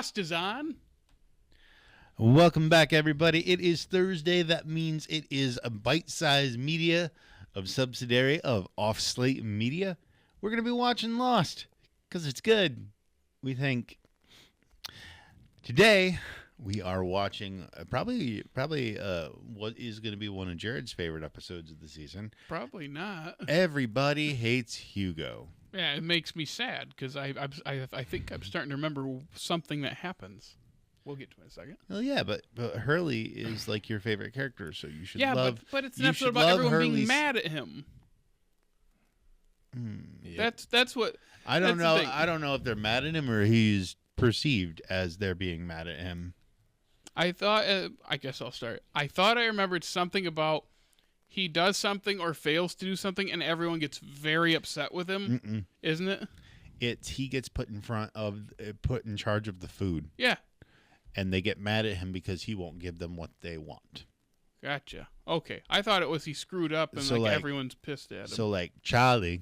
Lost is on. Welcome back, everybody. It is Thursday. That means it is a bite-sized media of subsidiary of Off Slate Media. We're going to be watching Lost because it's good, we think. Today, we are watching probably what is going to be one of Jared's favorite episodes of the season. Probably not. Everybody Hates Hugo. Yeah, it makes me sad because I think I'm starting to remember something that happens. We'll get to it in a second. Well, yeah, but Hurley is like your favorite character, so you should love. Yeah, but it's an episode about everyone being mad at him. Yeah. That's what I don't know. I don't know if they're mad at him or he's perceived as they're being mad at him. I thought. I guess I'll start. I thought I remembered something about he does something or fails to do something, and everyone gets very upset with him. Isn't it? It's he gets put in charge of the food. Yeah. And they get mad at him because he won't give them what they want. Gotcha. Okay. I thought it was he screwed up and so everyone's pissed at him. So like Charlie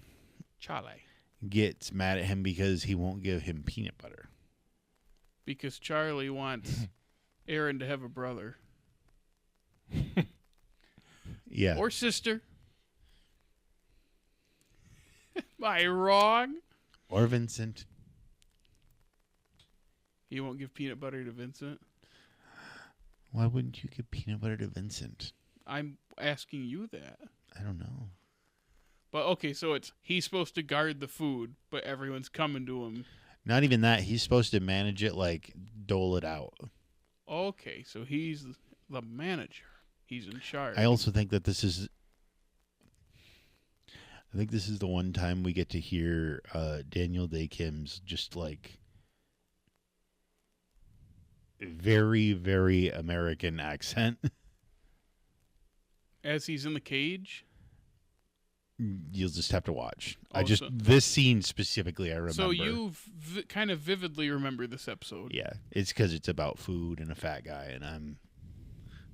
gets mad at him because he won't give him peanut butter. Because Charlie wants Aaron to have a brother. Yeah. Or sister. Am I wrong? Or Vincent. He won't give peanut butter to Vincent? Why wouldn't you give peanut butter to Vincent? I'm asking you that. I don't know. But okay, so he's supposed to guard the food, but everyone's coming to him. Not even that. He's supposed to manage it, like dole it out. Okay, so he's the manager. He's in charge. I also think that this is the one time we get to hear Daniel Day Kim's just like very, very American accent. As he's in the cage? You'll just have to watch. Oh, this scene specifically I remember. So you kind of vividly remember this episode. Yeah, it's because it's about food and a fat guy, and I'm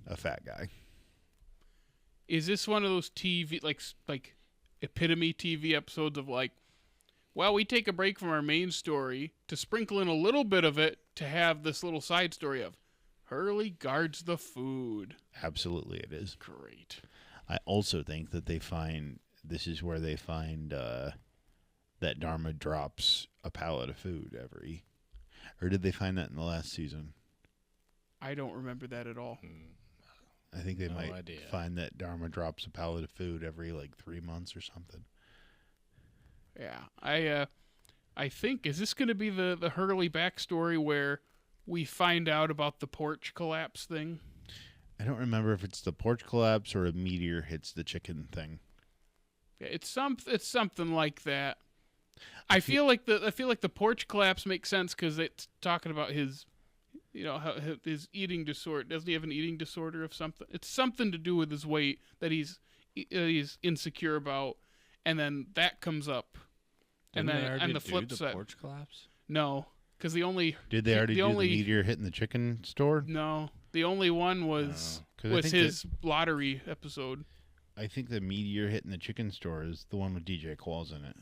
a fat guy. Is this one of those TV, like epitome TV episodes of like, well, we take a break from our main story to sprinkle in a little bit of it to have this little side story of Hurley guards the food. Absolutely it is. Great. I also think that this is where they find that Dharma drops a pallet of food or did they find that in the last season? I don't remember that at all. I think they might find that Dharma drops a pallet of food every 3 months or something. Yeah, I think, is this going to be the Hurley backstory where we find out about the porch collapse thing? I don't remember if it's the porch collapse or a meteor hits the chicken thing. Yeah, it's something like that. I feel like the porch collapse makes sense because it's talking about his, his eating disorder. Doesn't he have an eating disorder of something? It's something to do with his weight that he's insecure about, and then that comes up. Didn't and the flip side. Porch collapse? No, because the meteor hitting the chicken store? No, the only one was his lottery episode. I think the meteor hitting the chicken store is the one with DJ Qualls in it.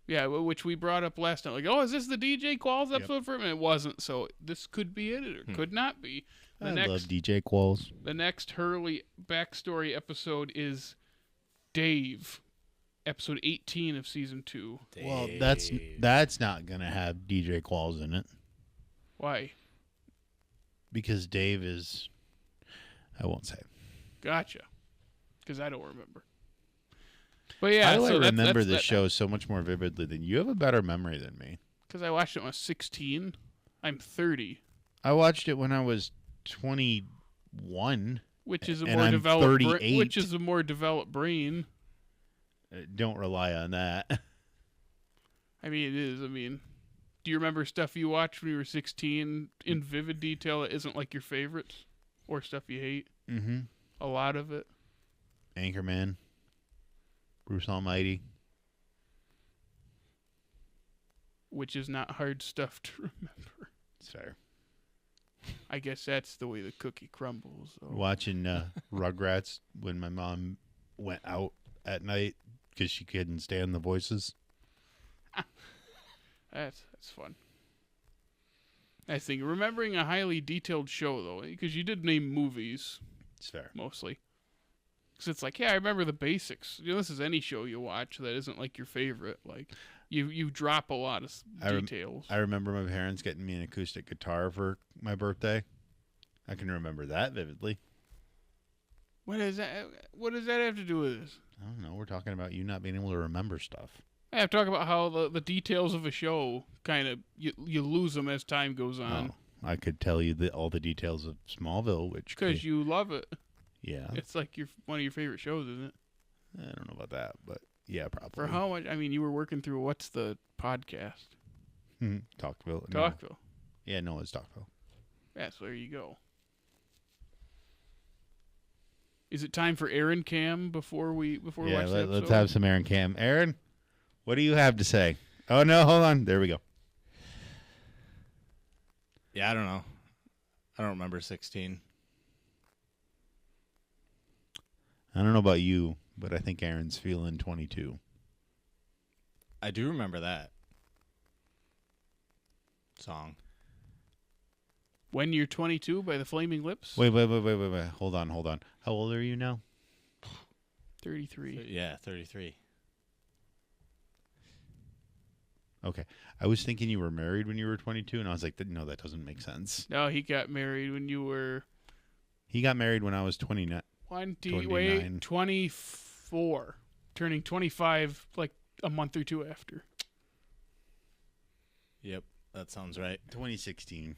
Yeah, which we brought up last time. Like, oh, is this the DJ Qualls episode for him? And it wasn't. So this could be it or could not be. I love DJ Qualls. The next Hurley backstory episode is Dave. Episode 18 of season 2. Dave. Well, that's not going to have DJ Qualls in it. Why? Because Dave is... I won't say. Gotcha. Because I don't remember. But yeah, I remember this show so much more vividly than you. Have a better memory than me. Because I watched it when I was 16. I'm 30. I watched it when I was 21. Which is a more developed brain. Don't rely on that. I mean, it is. I mean, do you remember stuff you watched when you were 16 in vivid detail that isn't like your favorites? Or stuff you hate? Mm-hmm. A lot of it. Anchorman. Bruce Almighty. Which is not hard stuff to remember. It's fair. I guess that's the way the cookie crumbles. So. Watching Rugrats when my mom went out at night because she couldn't stand the voices. That's fun. I think remembering a highly detailed show, though, because you did name movies. It's fair. Mostly. Because it's like, yeah, I remember the basics. This is any show you watch that isn't like your favorite. Like, you drop a lot of details. I remember my parents getting me an acoustic guitar for my birthday. I can remember that vividly. What does that have to do with this? I don't know. We're talking about you not being able to remember stuff. I have to talk about how the details of a show kind of you lose them as time goes on. Oh, I could tell you all the details of Smallville, which because you love it. Yeah, it's like one of your favorite shows, isn't it? I don't know about that, but yeah, probably. For how much? I mean, you were working through what's the podcast? Talkville. Talkville. No. Yeah, no, it's Talkville. Yeah, so there you go. Is it time for Aaron Cam before we watch the episode? Let's have some Aaron Cam. Aaron, what do you have to say? Oh no, hold on. There we go. Yeah, I don't know. I don't remember 16. I don't know about you, but I think Aaron's feeling 22. I do remember that song. When You're 22 by the Flaming Lips? Wait. Hold on. How old are you now? 33. Yeah, 33. Okay. I was thinking you were married when you were 22, and I was like, no, that doesn't make sense. No, he got married when you were... He got married when I was 29. 24. Turning 25 like a month or two after. Yep, that sounds right. 2016.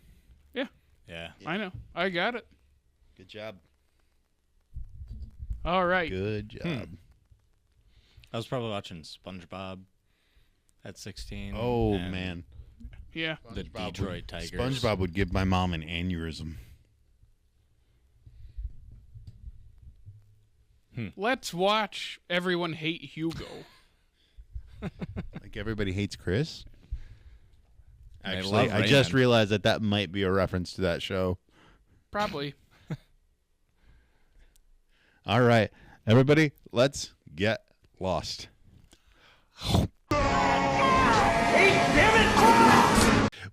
Yeah. I know. I got it. Good job. All right. Good job. I was probably watching SpongeBob at 16. Oh, man. Yeah. The Detroit Tigers. SpongeBob would give my mom an aneurysm. Let's watch Everyone Hate Hugo. Like everybody hates Chris? Actually, I just realized that might be a reference to that show. Probably. All right. Everybody, let's get lost.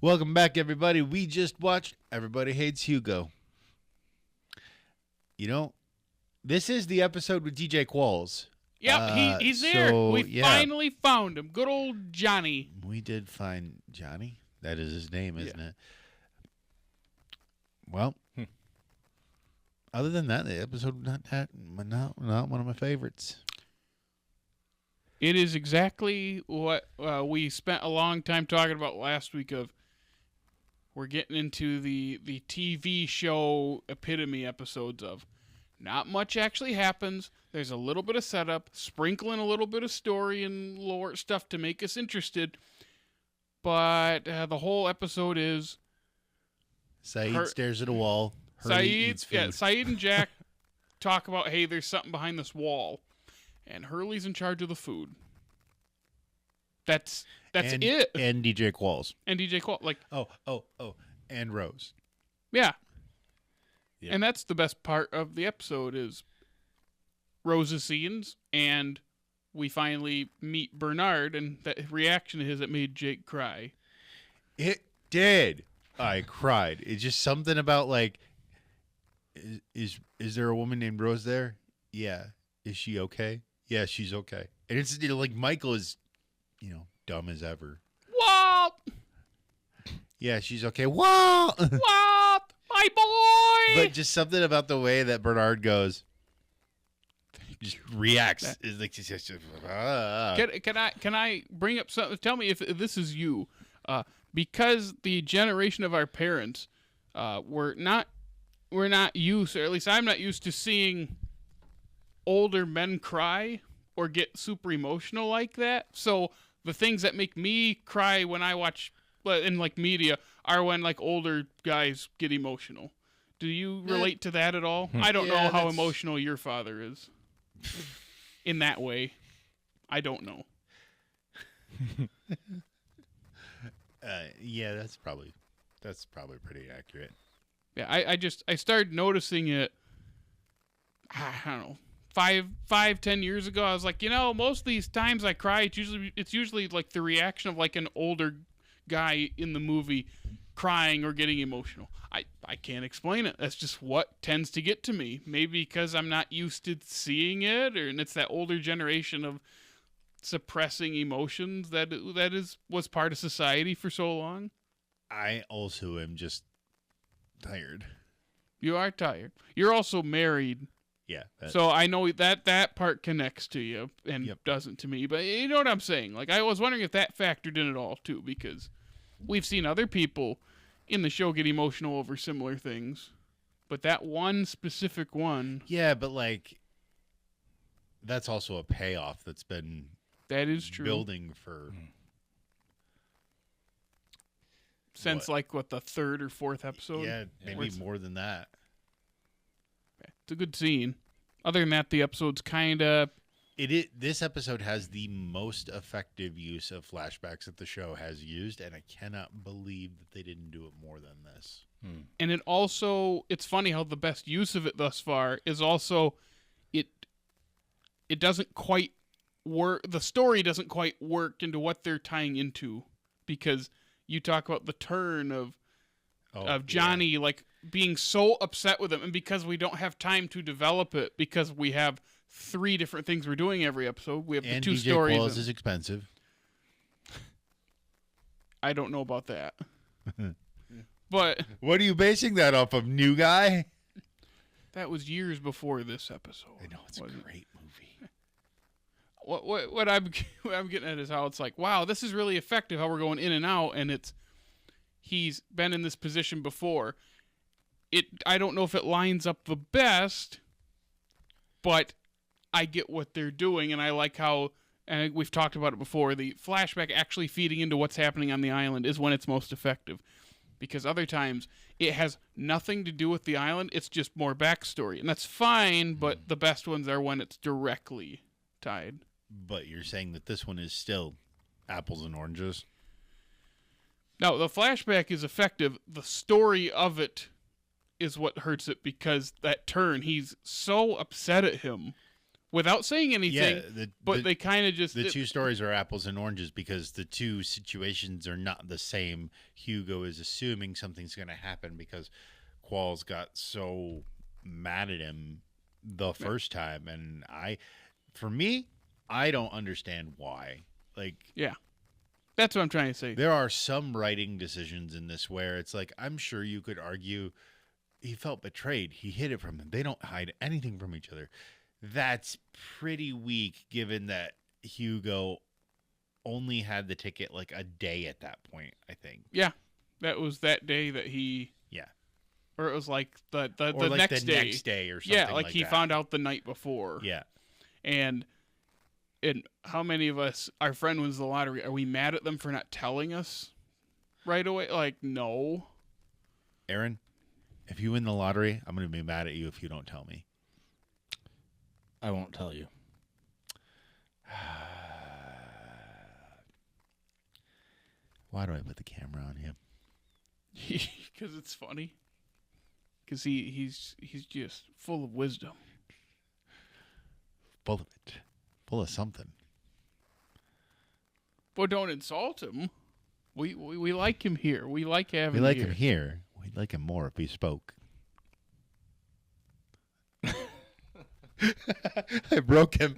Welcome back, everybody. We just watched Everybody Hates Hugo. You know, this is the episode with DJ Qualls. Yep, he's there. So, we finally found him. Good old Johnny. We did find Johnny. That is his name, isn't it? Well, other than that, the episode not one of my favorites. It is exactly what we spent a long time talking about last week. We're getting into the TV show epitome episodes of not much actually happens. There's a little bit of setup, sprinkling a little bit of story and lore stuff to make us interested. But the whole episode is Saeed stares at a wall. Hurley eats food. Saeed and Jack talk about, hey, there's something behind this wall, and Hurley's in charge of the food. That's it. And DJ Qualls. And DJ Qualls, like and Rose. Yeah. Yep. And that's the best part of the episode is Rose's scenes, and we finally meet Bernard, and that reaction of his that made Jake cry. It did. I cried. It's just something about like, is there a woman named Rose there? Yeah. Is she okay? Yeah, she's okay. And it's like Michael is, dumb as ever. What? Yeah, she's okay. What? What? My boy! But just something about the way that Bernard goes, just reacts. Is like, Can I bring up something? Tell me if this is you. Because the generation of our parents, we're not used, or at least I'm not used to seeing older men cry or get super emotional like that. So the things that make me cry when I watch in like media are when like older guys get emotional. Do you relate to that at all? I don't know how emotional your father is. In that way, I don't know. Yeah, that's probably pretty accurate. Yeah, I started noticing it. I don't know, 10 years ago. I was like, most of these times I cry, it's usually like the reaction of like an older guy in the movie crying or getting emotional. I can't explain it. That's just what tends to get to me. Maybe because I'm not used to seeing it, and it's that older generation of suppressing emotions that was part of society for so long. I also am just tired. You are tired. You're also married. Yeah. So I know that part connects to you and doesn't to me. But you know what I'm saying? Like, I was wondering if that factored in at all, too, because we've seen other people in the show get emotional over similar things. But that one specific one... Yeah, but, like, that's also a payoff that's been... That is true. Building for... Since, the third or fourth episode? Yeah, maybe more than that. It's a good scene. Other than that, the episode's kind of... This episode has the most effective use of flashbacks that the show has used, and I cannot believe that they didn't do it more than this. And it's funny how the best use of it thus far is also it doesn't quite work. The story doesn't quite work into what they're tying into, because you talk about the turn of Johnny being so upset with him, and because we don't have time to develop it, because we have 3 different things we're doing every episode. We have the 2 DJ stories. Qualls is expensive. I don't know about that. But what are you basing that off of, new guy? That was years before this episode. I know, it's a great movie. What I'm getting at is how it's like, wow, this is really effective how we're going in and out, and he's been in this position before. I don't know if it lines up the best, but I get what they're doing, and I like how, and we've talked about it before, the flashback actually feeding into what's happening on the island is when it's most effective. Because other times, it has nothing to do with the island, it's just more backstory. And that's fine, but the best ones are when it's directly tied. But you're saying that this one is still apples and oranges? No, the flashback is effective. The story of it is what hurts it, because that turn, he's so upset at him without saying anything, but they kind of just... The 2 stories are apples and oranges because the 2 situations are not the same. Hugo is assuming something's going to happen because Qualls got so mad at him the first time, and for me, I don't understand why. Yeah. That's what I'm trying to say. There are some writing decisions in this where it's like, I'm sure you could argue he felt betrayed. He hid it from him. They don't hide anything from each other. That's pretty weak, given that Hugo only had the ticket a day at that point, I think. Yeah. That was that day that he... Yeah. Or it was the or next the day. next day or something. Yeah, he that. found out the night before. Yeah. And how many of us, our friend wins the lottery, are we mad at them for not telling us right away? No. Aaron, if you win the lottery, I'm going to be mad at you if you don't tell me. I won't tell you. Why do I put the camera on him? Because it's funny. Because he's just full of wisdom. Full of it. Full of something. But don't insult him. We like him here. We like having him here. We like him here. We'd like him more if he spoke. I broke him.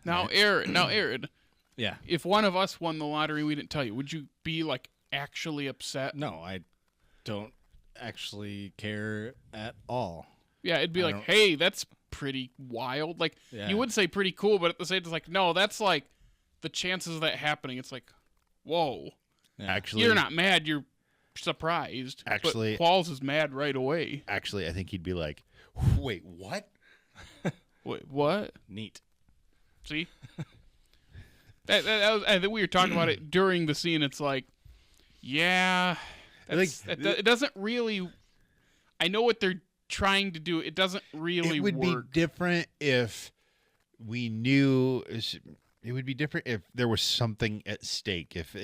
Now, Aaron. Yeah. If one of us won the lottery and we didn't tell you, would you be actually upset? No, I don't actually care at all. Yeah, it'd be hey, that's pretty wild. You would say pretty cool, but at the same time, it's no, that's the chances of that happening. It's whoa. Yeah. Actually, you're not mad. You're surprised. Actually, but Qualls is mad right away. Actually, I think he'd be wait, what? Wait, what? Neat. See? that was, I think we were talking about it during the scene. It's yeah, it doesn't really. I know what they're trying to do. It doesn't really work. It would be different if we knew. It would be different if there was something at stake. If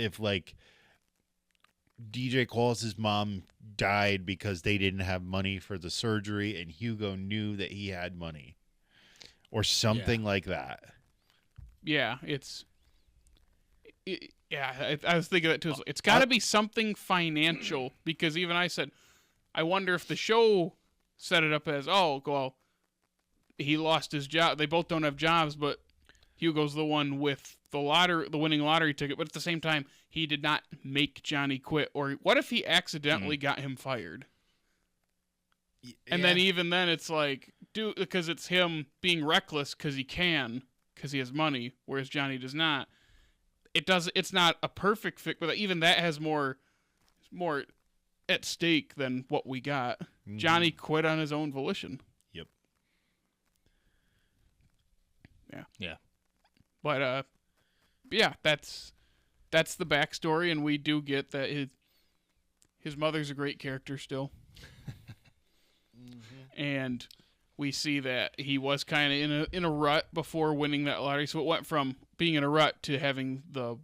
DJ Qualls' mom died because they didn't have money for the surgery, and Hugo knew that he had money, or something like that. Yeah, Yeah, I was thinking that too. It's got to be something financial because even I said, I wonder if the show set it up as, oh, well, he lost his job. They both don't have jobs, but Hugo's the one with the winning lottery ticket. But at the same time, he did not make Johnny quit. Or what if he accidentally got him fired? Yeah. And then even then, it's like, because it's him being reckless because he has money, whereas Johnny does not. It's not a perfect fit, but even that has more at stake than what we got. Mm-hmm. Johnny quit on his own volition. Yep. Yeah. Yeah. But yeah, that's the backstory, and we do get that his mother's a great character still. Mm-hmm. And we see that he was kind of in a rut before winning that lottery, so it went from being in a rut to having the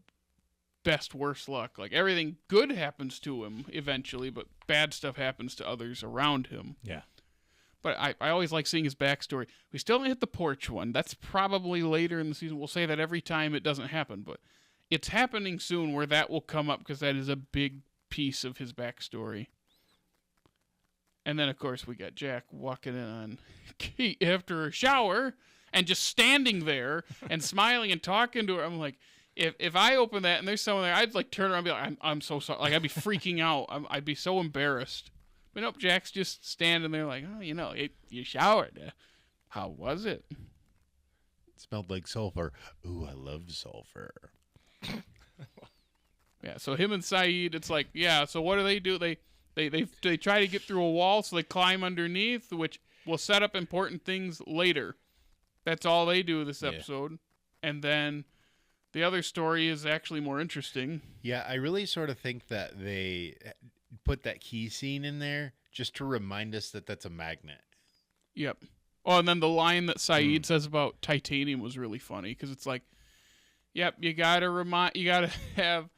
best worst luck. Like everything good happens to him eventually, but bad stuff happens to others around him. Yeah. But I always like seeing his backstory. We still haven't hit the porch one. That's probably later in the season. We'll say that every time it doesn't happen, but it's happening soon where that will come up because that is a big piece of his backstory. And then, of course, we got Jack walking in on Kate after a shower and just standing there and smiling and talking to her. I'm like, if I open that and there's someone there, I'd like turn around and be like, I'm so sorry. Like, I'd be freaking out. I'd be so embarrassed. But nope, Jack's just standing there like, oh, you showered. How was it? It smelled like sulfur. Ooh, I love sulfur. Yeah, so him and Saeed, it's like, yeah, so what do? They try to get through a wall, so they climb underneath, which will set up important things later. That's all they do this episode. Yeah. And then the other story is actually more interesting. Yeah, I really sort of think that they put that key scene in there just to remind us that that's a magnet. Yep. Oh, and then the line that Saeed says about titanium was really funny because it's like, yep, you gotta have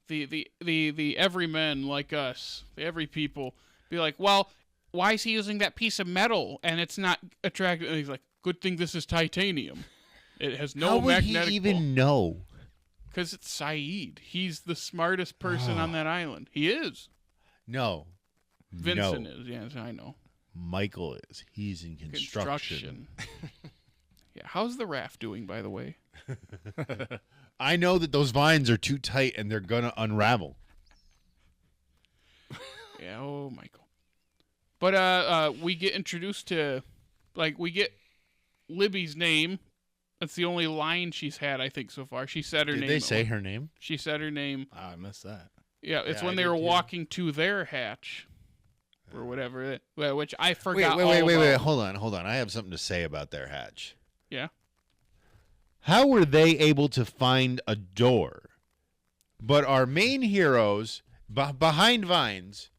the everymen like us, the every people, be like, well, why is he using that piece of metal and it's not attractive? And he's like, good thing this is titanium. It has no magnetic. How would he even know? Because it's Saeed. He's the smartest person on that island. He is. No. Vincent is. Yes, I know. Michael is. He's in construction. Yeah. How's the raft doing, by the way? I know that those vines are too tight and they're going to unravel. Yeah, oh, Michael. But we get introduced to, we get Libby's name. That's the only line she's had, I think, so far. She said her name. Did they say her name? She said her name. Oh, I missed that. Yeah, it's when they were walking to their hatch or whatever, which I forgot. Wait. Hold on. I have something to say about their hatch. Yeah. How were they able to find a door, but our main heroes behind vines,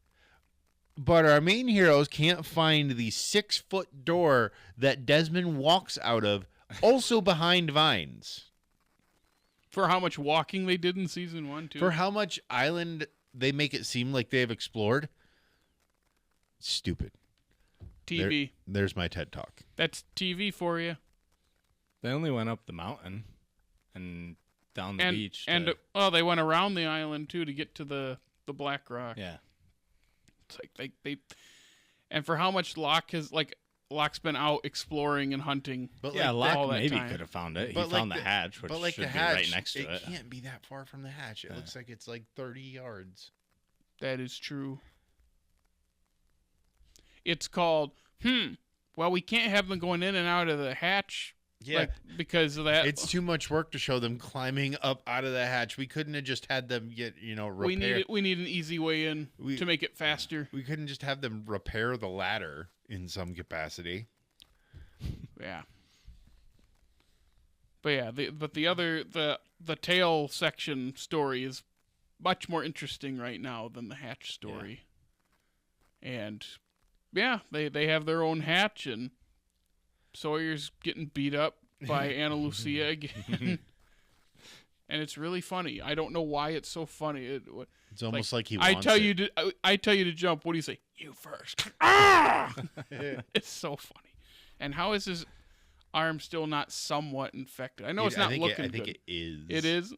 but our main heroes can't find the 6-foot door that Desmond walks out of, also behind vines? For how much walking they did in season 1, too. For how much island they make it seem like they've explored. Stupid. TV. There's my TED Talk. That's TV for you. They only went up the mountain and down the beach. And they went around the island, too, to get to the Black Rock. Yeah. It's like they and for how much Locke's been out exploring and hunting. But yeah, Locke maybe could have found it. He found the hatch, which should be right next to it. It can't be that far from the hatch. It looks like it's like 30 yards. That is true. It's called, well, we can't have them going in and out of the hatch. Yeah. Because of that. It's too much work to show them climbing up out of the hatch. We couldn't have just had them get, repair. We need an easy way in to make it faster. We couldn't just have them repair the ladder in some capacity. Yeah. But yeah, the tail section story is much more interesting right now than the hatch story. Yeah. And yeah, they have their own hatch, and Sawyer's getting beat up by Ana Lucia again. And it's really funny. I don't know why it's so funny. It's almost like he wants I tell you to jump. What do you say? You first. Ah! It's so funny. And how is his arm still not somewhat infected? I know it's not looking good. I think it is. It is?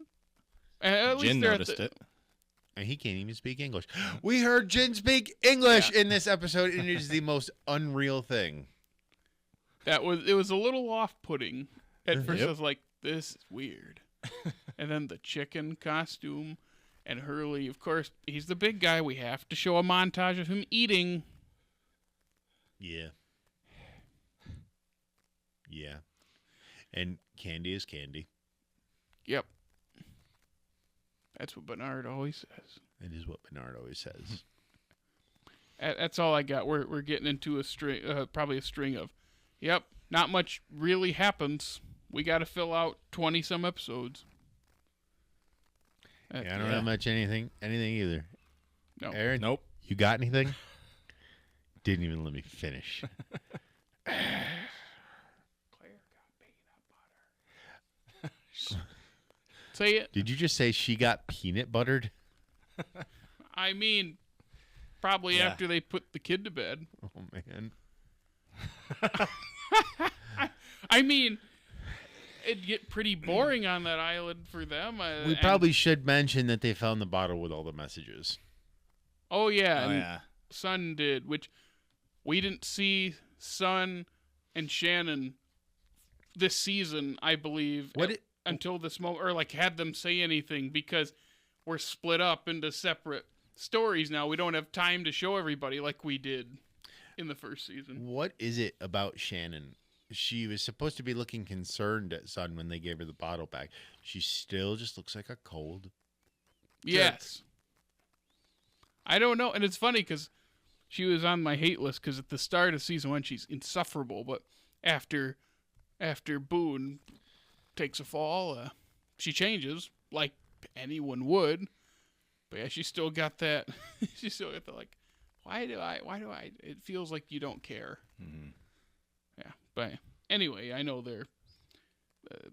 At least Jin they're noticed at the, it. And he can't even speak English. We heard Jin speak English in this episode, and it is the most unreal thing. It was a little off-putting. At first, Yep. I was like, "This is weird," and then the chicken costume and Hurley. Of course, he's the big guy. We have to show a montage of him eating. Yeah. Yeah. And candy is candy. Yep, that's what Bernard always says. It is what Bernard always says. That's all I got. We're getting into a string, probably a string of, yep, not much really happens. We got to fill out 20 some episodes. Yeah, I don't have much anything either. No. Aaron, Nope. you got anything? Didn't even let me finish. Claire got peanut butter. Say it. Did you just say she got peanut buttered? I mean, probably Yeah. after they put the kid to bed. Oh, man. I mean, it'd get pretty boring on that island for them. We probably should mention that they found the bottle with all the messages. Oh, yeah. Oh, and yeah. Sun did, which we didn't see Sun and Shannon this season, I believe, until this moment, or like had them say anything, because we're split up into separate stories now. We don't have time to show everybody like we did in the first season. What is it about Shannon? She was supposed to be looking concerned at Sun when they gave her the bottle back. She still just looks like a cold. Yes. I don't know. And it's funny because she was on my hate list because at the start of season 1, she's insufferable. But after Boone takes a fall, she changes like anyone would. But yeah, she still got that. She still got the like, why do I? It feels like you don't care. Mm-hmm. Yeah. But anyway, I know their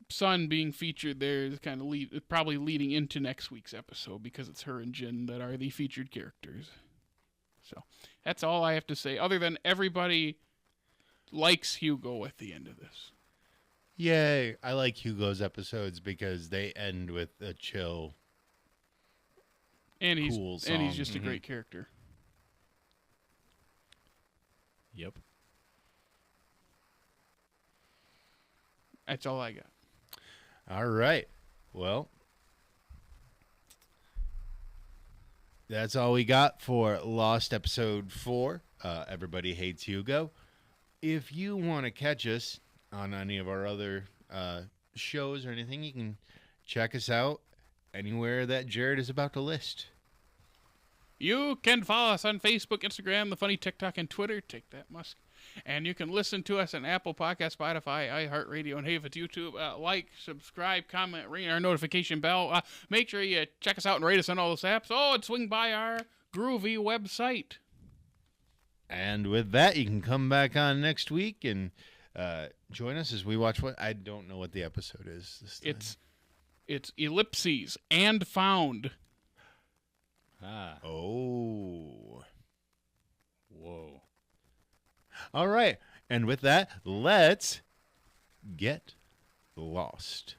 Sun being featured there is kind of probably leading into next week's episode because it's her and Jin that are the featured characters. So that's all I have to say, other than everybody likes Hugo at the end of this. Yay. I like Hugo's episodes because they end with a chill, And he's cool and he's song. just a great character. Yep. That's all I got. All right. Well, that's all we got for Lost Episode 4. Everybody Hates Hugo. If you want to catch us on any of our other shows or anything, you can check us out anywhere that Jared is about to list. You can follow us on Facebook, Instagram, the funny TikTok, and Twitter. Take that, Musk. And you can listen to us on Apple Podcasts, Spotify, iHeartRadio, and hey, if it's YouTube, like, subscribe, comment, ring our notification bell. Make sure you check us out and rate us on all those apps. Oh, and swing by our groovy website. And with that, you can come back on next week and join us as we watch what I don't know what the episode is this time. It's ellipses and found. Ah. Oh. Whoa. All right. And with that, let's get lost.